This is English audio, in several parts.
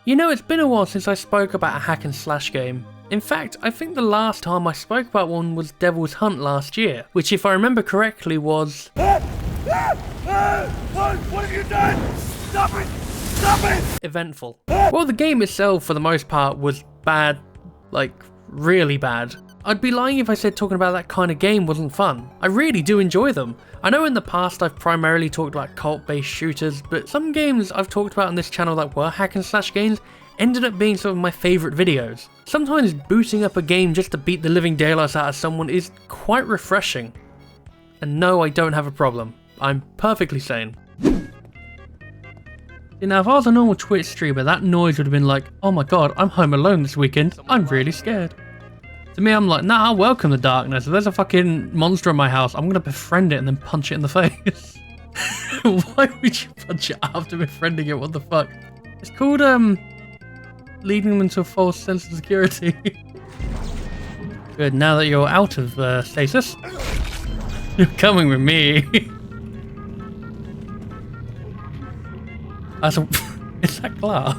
You know, it's been a while since I spoke about a hack and slash game. In fact, I think the last time I spoke about one was Devil's Hunt last year, which if I remember correctly was... What have you done? Stop it! Stop it! Eventful. Well, the game itself, for the most part, was bad. Like, really bad. I'd be lying if I said talking about that kind of game wasn't fun. I really do enjoy them. I know in the past I've primarily talked about cult-based shooters, but some games I've talked about on this channel that were hack and slash games ended up being some of my favourite videos. Sometimes booting up a game just to beat the living daylights out of someone is quite refreshing. And no, I don't have a problem. I'm perfectly sane. Now, if I was a normal Twitch streamer, that noise would have been like, oh my god, I'm home alone this weekend, I'm really scared. To me, I'm like, nah, I welcome the darkness. If there's a fucking monster in my house, I'm gonna befriend it and then punch it in the face. Why would you punch it after befriending it? What the fuck? It's called, leading them into a false sense of security. Good, now that you're out of stasis, you're coming with me. That's a... Is that glass?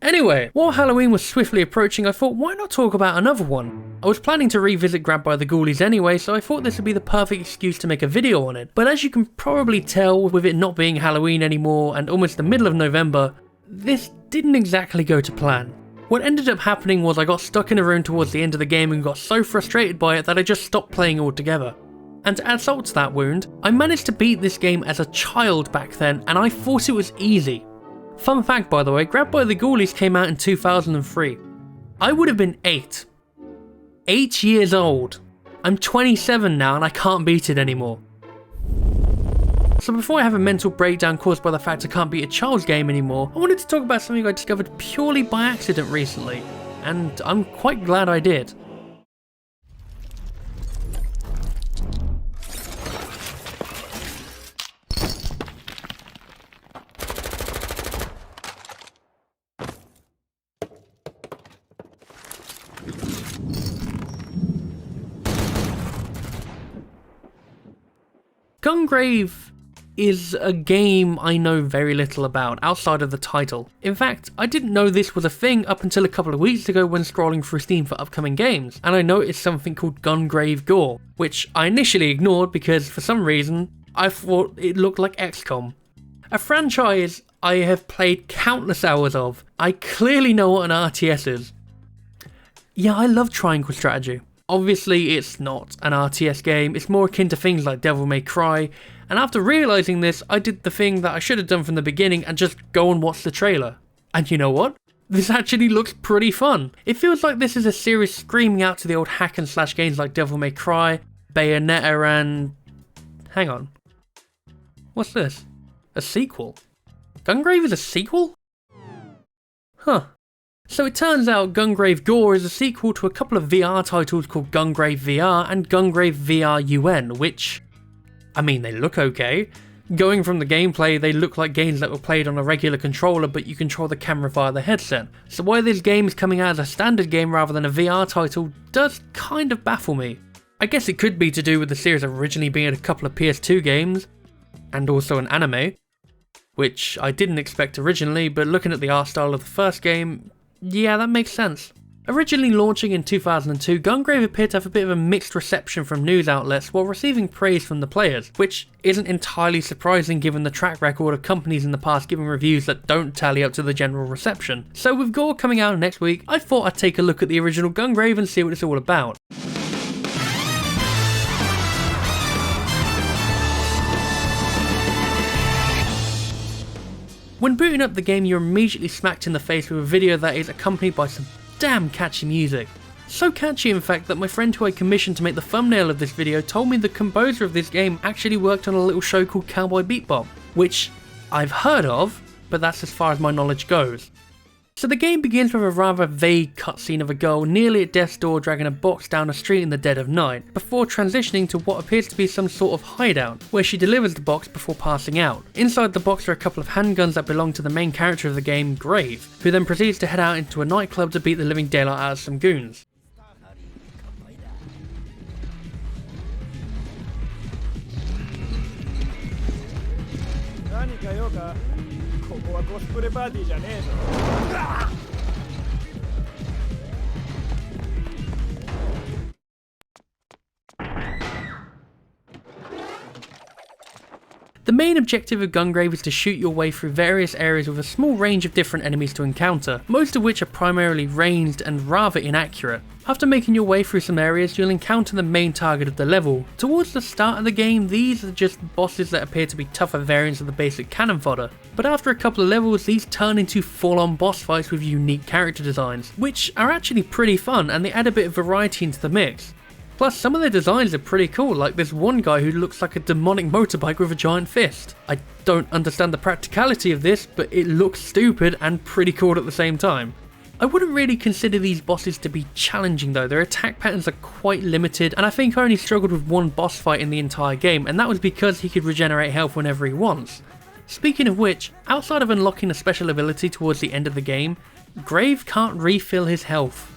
Anyway, while Halloween was swiftly approaching, I thought, why not talk about another one? I was planning to revisit Grabbed by the Ghoulies anyway, so I thought this would be the perfect excuse to make a video on it. But as you can probably tell, with it not being Halloween anymore and almost the middle of November, this didn't exactly go to plan. What ended up happening was I got stuck in a room towards the end of the game and got so frustrated by it that I just stopped playing altogether. And to add salt to that wound, I managed to beat this game as a child back then, and I thought it was easy. Fun fact, by the way, Grabbed by the Ghoulies came out in 2003. I would have been 8. 8 years old. I'm 27 now and I can't beat it anymore. So before I have a mental breakdown caused by the fact I can't beat a child's game anymore, I wanted to talk about something I discovered purely by accident recently, and I'm quite glad I did. Gungrave is a game I know very little about outside of the title. In fact, I didn't know this was a thing up until a couple of weeks ago when scrolling through Steam for upcoming games, and I noticed something called Gungrave Gore, which I initially ignored because for some reason I thought it looked like XCOM. A franchise I have played countless hours of. I clearly know what an RTS is. Yeah, I love triangle strategy. Obviously it's not an RTS game, it's more akin to things like Devil May Cry, and after realising this, I did the thing that I should have done from the beginning and just go and watch the trailer. And you know what? This actually looks pretty fun. It feels like this is a series screaming out to the old hack and slash games like Devil May Cry, Bayonetta and... Hang on. What's this? A sequel? Gungrave is a sequel? Huh. So it turns out Gungrave Gore is a sequel to a couple of VR titles called Gungrave VR and Gungrave VR UN, which, I mean, they look okay. Going from the gameplay, they look like games that were played on a regular controller, but you control the camera via the headset. So why this game is coming out as a standard game rather than a VR title does kind of baffle me. I guess it could be to do with the series originally being a couple of PS2 games, and also an anime, which I didn't expect originally, but looking at the art style of the first game, yeah, that makes sense. Originally launching in 2002, Gungrave appeared to have a bit of a mixed reception from news outlets while receiving praise from the players, which isn't entirely surprising given the track record of companies in the past giving reviews that don't tally up to the general reception. So with Gore coming out next week, I thought I'd take a look at the original Gungrave and see what it's all about. When booting up the game, you're immediately smacked in the face with a video that is accompanied by some damn catchy music. So catchy in fact that my friend who I commissioned to make the thumbnail of this video told me the composer of this game actually worked on a little show called Cowboy Bebop, which I've heard of, but that's as far as my knowledge goes. So the game begins with a rather vague cutscene of a girl nearly at death's door dragging a box down a street in the dead of night, before transitioning to what appears to be some sort of hideout, where she delivers the box before passing out. Inside the box are a couple of handguns that belong to the main character of the game, Grave, who then proceeds to head out into a nightclub to beat the living daylight out of some goons. The main objective of Gungrave is to shoot your way through various areas with a small range of different enemies to encounter, most of which are primarily ranged and rather inaccurate. After making your way through some areas, you'll encounter the main target of the level. Towards the start of the game, these are just bosses that appear to be tougher variants of the basic cannon fodder, but after a couple of levels, these turn into full-on boss fights with unique character designs, which are actually pretty fun and they add a bit of variety into the mix. Plus, some of the designs are pretty cool, like this one guy who looks like a demonic motorbike with a giant fist. I don't understand the practicality of this, but it looks stupid and pretty cool at the same time. I wouldn't really consider these bosses to be challenging though, their attack patterns are quite limited, and I think I only struggled with one boss fight in the entire game, and that was because he could regenerate health whenever he wants. Speaking of which, outside of unlocking a special ability towards the end of the game, Grave can't refill his health.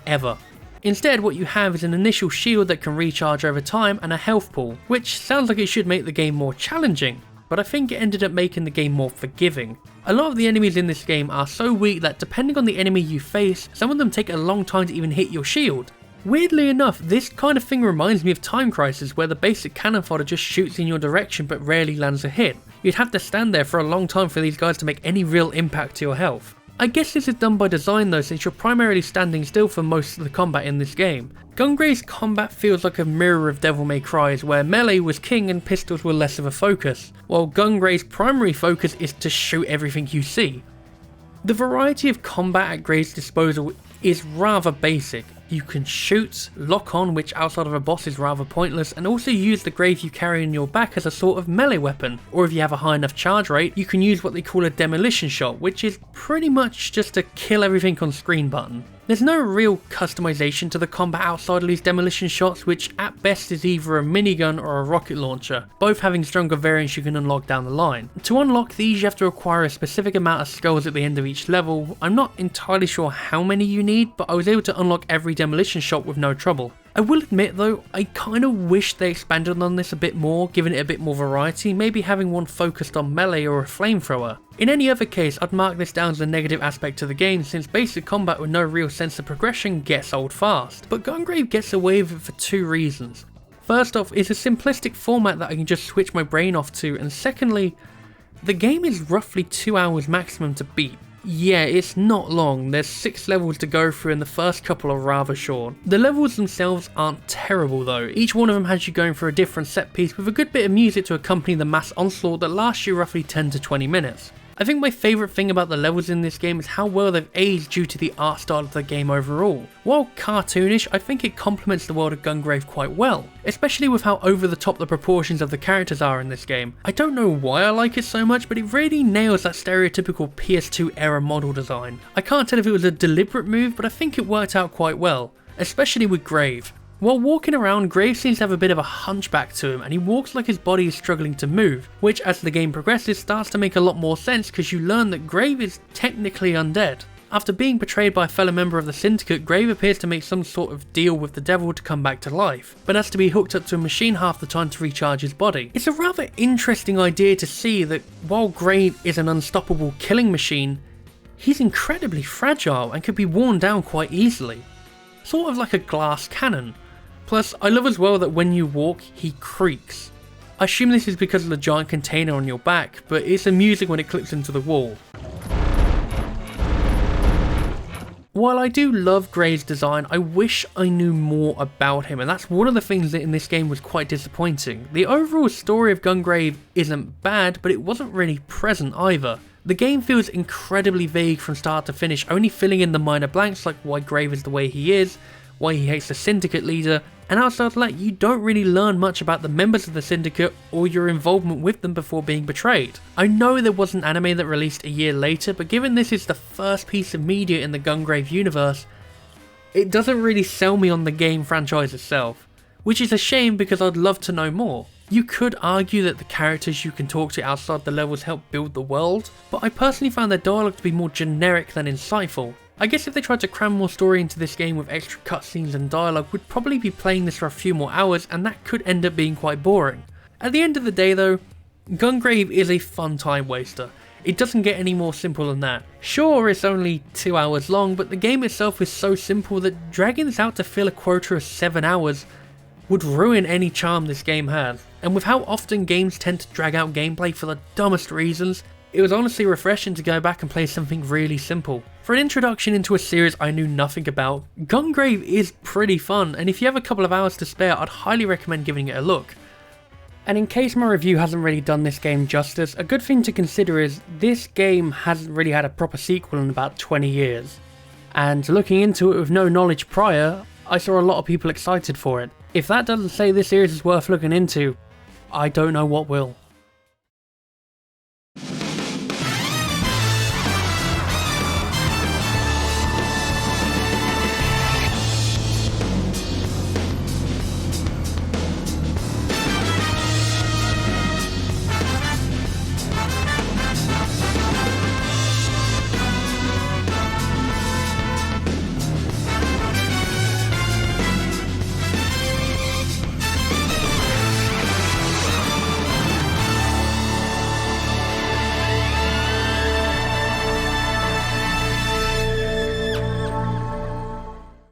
Ever. Instead, what you have is an initial shield that can recharge over time and a health pool, which sounds like it should make the game more challenging, but I think it ended up making the game more forgiving. A lot of the enemies in this game are so weak that depending on the enemy you face, some of them take a long time to even hit your shield. Weirdly enough, this kind of thing reminds me of Time Crisis, where the basic cannon fodder just shoots in your direction but rarely lands a hit. You'd have to stand there for a long time for these guys to make any real impact to your health. I guess this is done by design though, since you're primarily standing still for most of the combat in this game. Gungrave's combat feels like a mirror of Devil May Cry's, where melee was king and pistols were less of a focus, while Gungrave's primary focus is to shoot everything you see. The variety of combat at Grave's disposal is rather basic. You can shoot, lock on, which outside of a boss is rather pointless, and also use the Grave you carry on your back as a sort of melee weapon, or if you have a high enough charge rate, you can use what they call a demolition shot, which is pretty much just a kill everything on screen button. There's no real customization to the combat outside of these demolition shots, which at best is either a minigun or a rocket launcher, both having stronger variants you can unlock down the line. To unlock these, you have to acquire a specific amount of skulls at the end of each level. I'm not entirely sure how many you need, but I was able to unlock every demolition shot with no trouble. I will admit though, I kind of wish they expanded on this a bit more, giving it a bit more variety, maybe having one focused on melee or a flamethrower. In any other case, I'd mark this down as a negative aspect to the game, since basic combat with no real sense of progression gets old fast. But Gungrave gets away with it for two reasons. First off, it's a simplistic format that I can just switch my brain off to, and secondly, the game is roughly 2 hours maximum to beat. Yeah, it's not long, there's 6 levels to go through and the first couple are rather short. The levels themselves aren't terrible though, each one of them has you going for a different set piece with a good bit of music to accompany the mass onslaught that lasts you roughly 10 to 20 minutes. I think my favourite thing about the levels in this game is how well they've aged due to the art style of the game overall. While cartoonish, I think it complements the world of Gungrave quite well, especially with how over the top the proportions of the characters are in this game. I don't know why I like it so much, but it really nails that stereotypical PS2 era model design. I can't tell if it was a deliberate move, but I think it worked out quite well, especially with Grave. While walking around, Grave seems to have a bit of a hunchback to him, and he walks like his body is struggling to move, which as the game progresses starts to make a lot more sense because you learn that Grave is technically undead. After being betrayed by a fellow member of the Syndicate, Grave appears to make some sort of deal with the devil to come back to life, but has to be hooked up to a machine half the time to recharge his body. It's a rather interesting idea to see that while Grave is an unstoppable killing machine, he's incredibly fragile and could be worn down quite easily. Sort of like a glass cannon. Plus, I love as well that when you walk, he creaks. I assume this is because of the giant container on your back, but it's amusing when it clips into the wall. While I do love Grave's design, I wish I knew more about him, and that's one of the things that in this game was quite disappointing. The overall story of Gungrave isn't bad, but it wasn't really present either. The game feels incredibly vague from start to finish, only filling in the minor blanks like why Grave is the way he is, why he hates the Syndicate leader, and outside of that you don't really learn much about the members of the Syndicate or your involvement with them before being betrayed. I know there was an anime that released a year later, but given this is the first piece of media in the Gungrave universe, it doesn't really sell me on the game franchise itself, which is a shame because I'd love to know more. You could argue that the characters you can talk to outside the levels help build the world, but I personally found their dialogue to be more generic than insightful. I guess if they tried to cram more story into this game with extra cutscenes and dialogue, we'd probably be playing this for a few more hours, and that could end up being quite boring. At the end of the day though, Gungrave is a fun time waster. It doesn't get any more simple than that. Sure, it's only 2 hours long, but the game itself is so simple that dragging this out to fill a quota of 7 hours would ruin any charm this game has. And with how often games tend to drag out gameplay for the dumbest reasons, it was honestly refreshing to go back and play something really simple. For an introduction into a series I knew nothing about, Gungrave is pretty fun, and if you have a couple of hours to spare, I'd highly recommend giving it a look. And in case my review hasn't really done this game justice, a good thing to consider is this game hasn't really had a proper sequel in about 20 years. And looking into it with no knowledge prior, I saw a lot of people excited for it. If that doesn't say this series is worth looking into, I don't know what will.